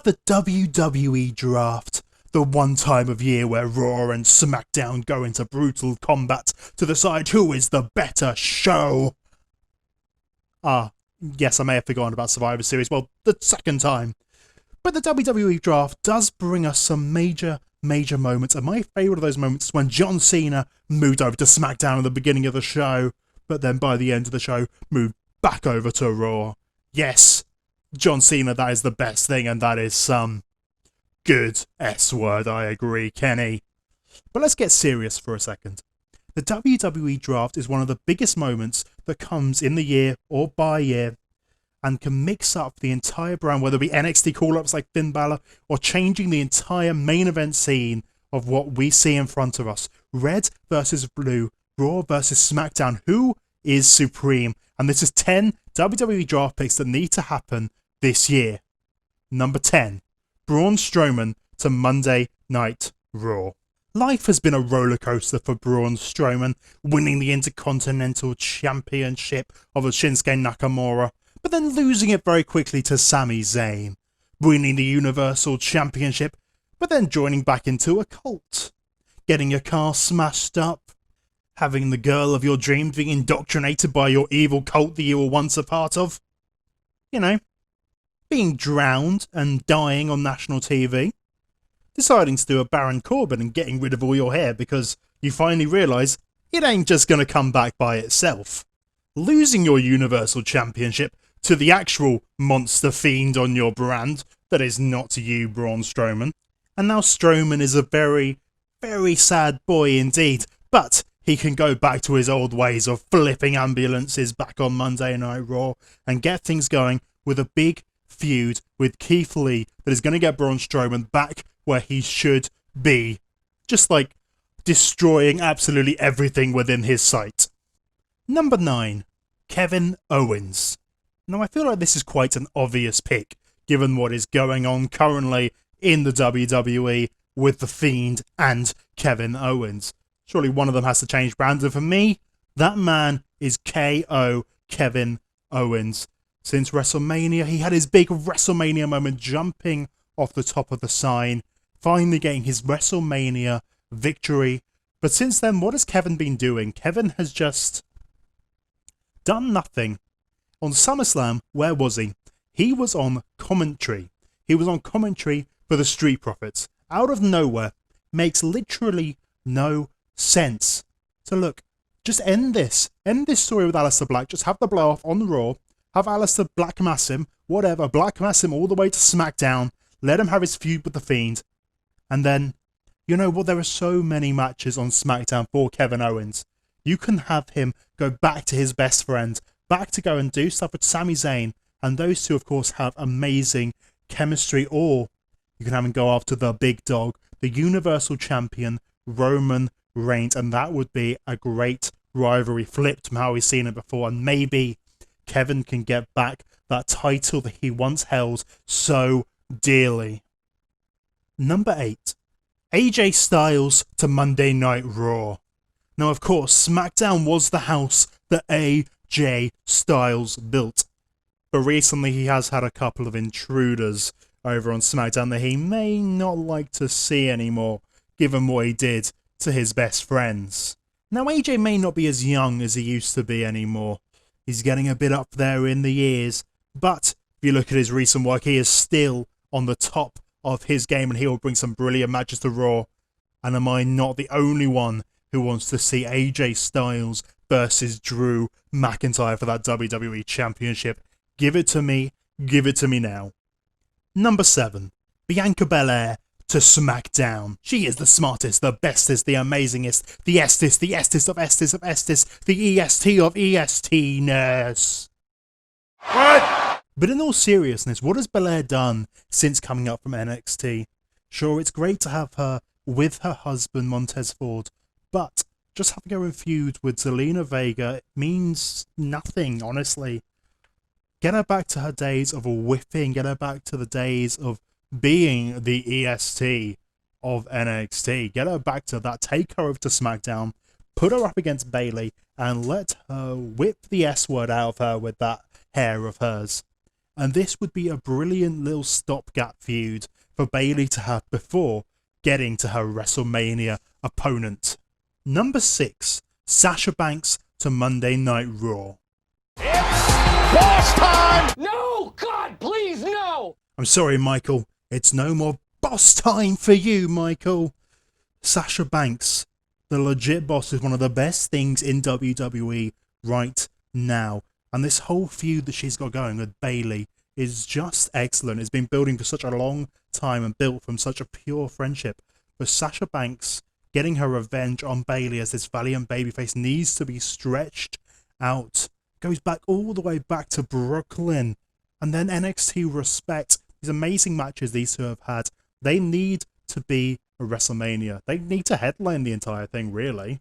The WWE Draft. The one time of year where Raw and SmackDown go into brutal combat to decide who is the better show. Yes, I may have forgotten about Survivor Series, well, the second time. But the WWE Draft does bring us some major moments, and my favourite of those moments is when John Cena moved over to SmackDown at the beginning of the show, but then by the end of the show, moved back over to Raw. Yes, John Cena, that is the best thing, and that is some good S-word, I agree, Kenny. But let's get serious for a second. The WWE Draft is one of the biggest moments that comes in the year or by year and can mix up the entire brand, whether it be NXT call-ups like Finn Balor or changing the entire main event scene of what we see in front of us. Red versus blue, Raw versus SmackDown. Who is supreme? And this is 10 WWE Draft picks that need to happen this year. Number 10. Braun Strowman to Monday Night Raw. Life has been a roller coaster for Braun Strowman, winning the Intercontinental Championship over Shinsuke Nakamura, but then losing it very quickly to Sami Zayn, winning the Universal Championship, but then joining back into a cult, getting your car smashed up, having the girl of your dreams being indoctrinated by your evil cult that you were once a part of, you know, being drowned and dying on national TV, deciding to do a Baron Corbin and getting rid of all your hair because you finally realise it ain't just going to come back by itself, losing your Universal Championship to the actual monster fiend on your brand that is not you, Braun Strowman. And now Strowman is a very, very sad boy indeed, but he can go back to his old ways of flipping ambulances back on Monday Night Raw and get things going with a big feud with Keith Lee that is going to get Braun Strowman back where he should be, just like destroying absolutely everything within his sight. Number 9. Kevin Owens. Now I feel like this is quite an obvious pick, given what is going on currently in the WWE with The Fiend and Kevin Owens. Surely one of them has to change brands, and for me, that man is KO Kevin Owens. Since WrestleMania, he had his big WrestleMania moment jumping off the top of the sign, finally getting his WrestleMania victory. But since then, what has Kevin been doing? Kevin has just done nothing. On SummerSlam, where was he? He was on commentary. He was on commentary for the Street Profits. Out of nowhere. Makes literally no sense. So look, just end this. End this story with Aleister Black. Just have the blow off on Raw. Have Aleister Black mass him. Whatever. Black mass him all the way to SmackDown. Let him have his feud with The Fiend. And then, you know what? There are so many matches on SmackDown for Kevin Owens. You can have him go back to his best friend. Back to go and do stuff with Sami Zayn. And those two, of course, have amazing chemistry. Or you can have him go after the big dog, the Universal Champion, Roman Reigns. And that would be a great rivalry, flipped from how we've seen it before. And maybe Kevin can get back that title that he once held so dearly. Number 8. AJ Styles to Monday Night Raw. Now, of course, SmackDown was the house that AJ Styles built. But recently he has had a couple of intruders over on SmackDown that he may not like to see anymore, given what he did to his best friends. Now, AJ may not be as young as he used to be anymore. He's getting a bit up there in the years. But if you look at his recent work, he is still on the top of his game, and he will bring some brilliant matches to Raw. And am I not the only one who wants to see AJ Styles versus Drew McIntyre for that WWE Championship? Give it to me. Give it to me now. Number 7. Bianca Belair to SmackDown. She is the smartest, the bestest, the amazingest, the estest of estest of estest, the EST of EST-ness. What? But in all seriousness, what has Belair done since coming up from NXT? Sure, it's great to have her with her husband Montez Ford, but just having her in feud with Zelina Vega means nothing, honestly. Get her back to her days of whipping, get her back to the days of being the EST of NXT. Get her back to that, take her over to SmackDown, put her up against Bayley, and let her whip the S word out of her with that hair of hers. and this would be a brilliant little stopgap feud for Bayley to have before getting to her WrestleMania opponent. Number 6, Sasha Banks to Monday Night Raw. It's boss time! No! God, please, no! I'm sorry, Michael. It's no more boss time for you, Michael. Sasha Banks, the legit boss, is one of the best things in WWE right now. And this whole feud that she's got going with Bayley is just excellent. It's been building for such a long time and built from such a pure friendship. But Sasha Banks getting her revenge on Bayley as this valiant babyface needs to be stretched out. Goes back all the way back to Brooklyn. And then NXT Respect. These amazing matches these two have had. They need to be a WrestleMania. They need to headline the entire thing, really.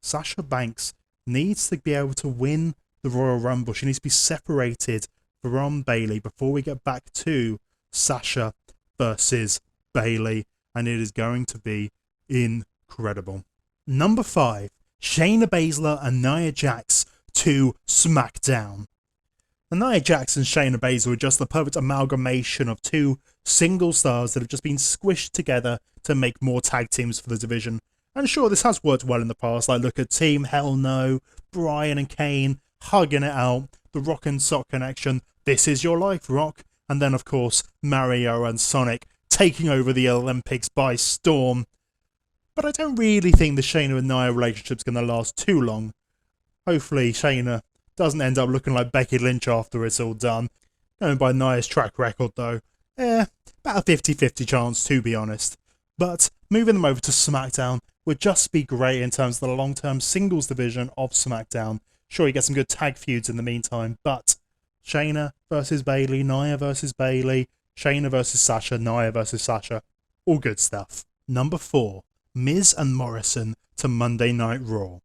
Sasha Banks needs to be able to win the Royal Rumble. She needs to be separated from Bayley before we get back to Sasha versus Bayley. And it is going to be incredible. Number 5, Shayna Baszler and Nia Jax to SmackDown. And Nia Jax and Shayna Baszler were just the perfect amalgamation of two single stars that have just been squished together to make more tag teams for the division. And sure, this has worked well in the past. Like, look at Team Hell No, Bryan and Kane hugging it out, the Rock and Sock connection, This Is Your Life, Rock. And then, of course, Mario and Sonic taking over the Olympics by storm. But I don't really think the Shayna and Nia relationship's going to last too long. Hopefully, Shayna doesn't end up looking like Becky Lynch after it's all done. Going by Nia's track record, though, about a 50-50 chance, to be honest. But moving them over to SmackDown would just be great in terms of the long-term singles division of SmackDown. Sure, you get some good tag feuds in the meantime, but Shayna versus Bayley, Nia versus Bayley, Shayna versus Sasha, Nia versus Sasha. All good stuff. Number 4, Miz and Morrison to Monday Night Raw.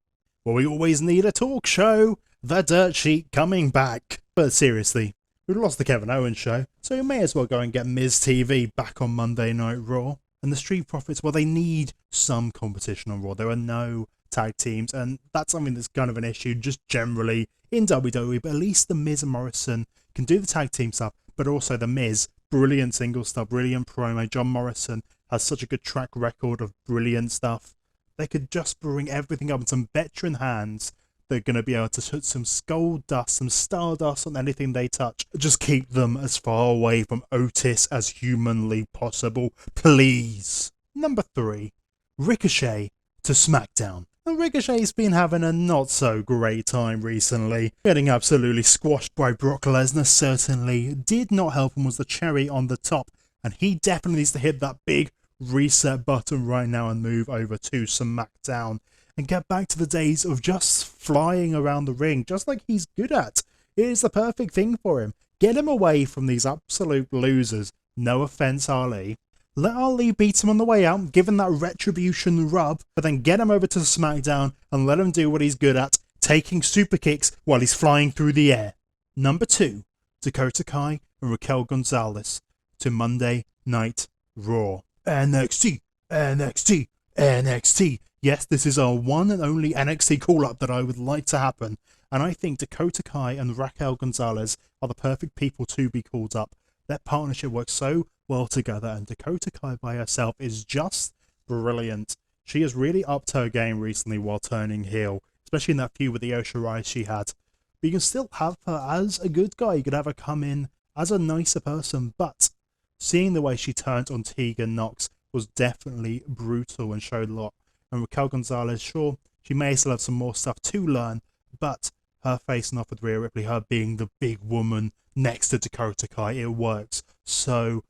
Well, we always need a talk show. The Dirt Sheet coming back. But seriously, we lost the Kevin Owens show, so you may as well go and get Miz TV back on Monday Night Raw. And the Street Profits, well, they need some competition on Raw. There are no tag teams, and that's something that's kind of an issue just generally in WWE, but at least the Miz and Morrison can do the tag team stuff, but also the Miz, brilliant single stuff, brilliant promo. John Morrison has such a good track record of brilliant stuff. They could just bring everything up in some veteran hands. They're going to be able to put some gold dust, some stardust on anything they touch. Just keep them as far away from Otis as humanly possible, please. Number 3, Ricochet to SmackDown. And Ricochet's been having a not so great time recently. Getting absolutely squashed by Brock Lesnar certainly did not help and was the cherry on the top. And he definitely needs to hit that big reset button right now and move over to SmackDown. And get back to the days of just flying around the ring, just like he's good at. It is the perfect thing for him. Get him away from these absolute losers. No offense, Ali. Let Ali beat him on the way out, give him that retribution rub, but then get him over to SmackDown and let him do what he's good at, taking super kicks while he's flying through the air. Number 2, Dakota Kai and Raquel Gonzalez to Monday Night Raw. NXT, NXT, NXT. Yes, this is our one and only NXT call-up that I would like to happen, and I think Dakota Kai and Raquel Gonzalez are the perfect people to be called up. Their partnership works so well together, and Dakota Kai by herself is just brilliant. She has really upped her game recently while turning heel, especially in that feud with the Io Shirai she had. But you can still have her as a good guy. You could have her come in as a nicer person, but seeing the way she turned on Tegan Nox was definitely brutal and showed a lot. And Raquel Gonzalez, sure, she may still have some more stuff to learn, but her facing off with Rhea Ripley, her being the big woman next to Dakota Kai, it works so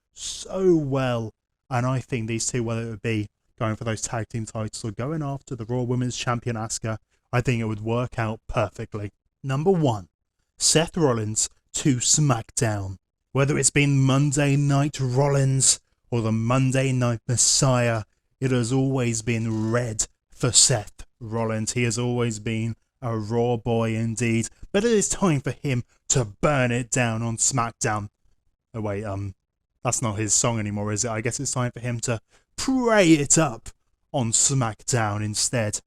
well. And I think these two, whether it would be going for those tag team titles or going after the Raw Women's Champion Asuka, I think it would work out perfectly. Number 1, Seth Rollins to SmackDown. Whether it's been Monday Night Rollins or the Monday Night Messiah, it has always been red for Seth Rollins. He has always been a Raw boy indeed, but it is time for him to burn it down on SmackDown. Oh wait, that's not his song anymore, is it? I guess it's time for him to pray it up on SmackDown instead.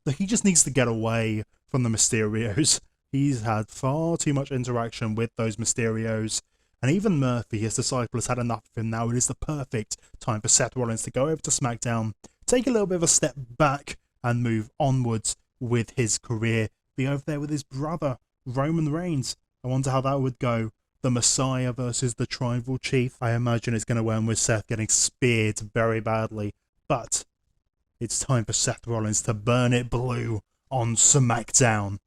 Look, he just needs to get away from the Mysterios. He's had far too much interaction with those Mysterios. And even Murphy, his disciple, has had enough of him now. It is the perfect time for Seth Rollins to go over to SmackDown, take a little bit of a step back, and move onwards with his career. Be over there with his brother, Roman Reigns. I wonder how that would go. The Messiah versus the Tribal Chief. I imagine it's going to end with Seth getting speared very badly. But it's time for Seth Rollins to burn it blue on SmackDown.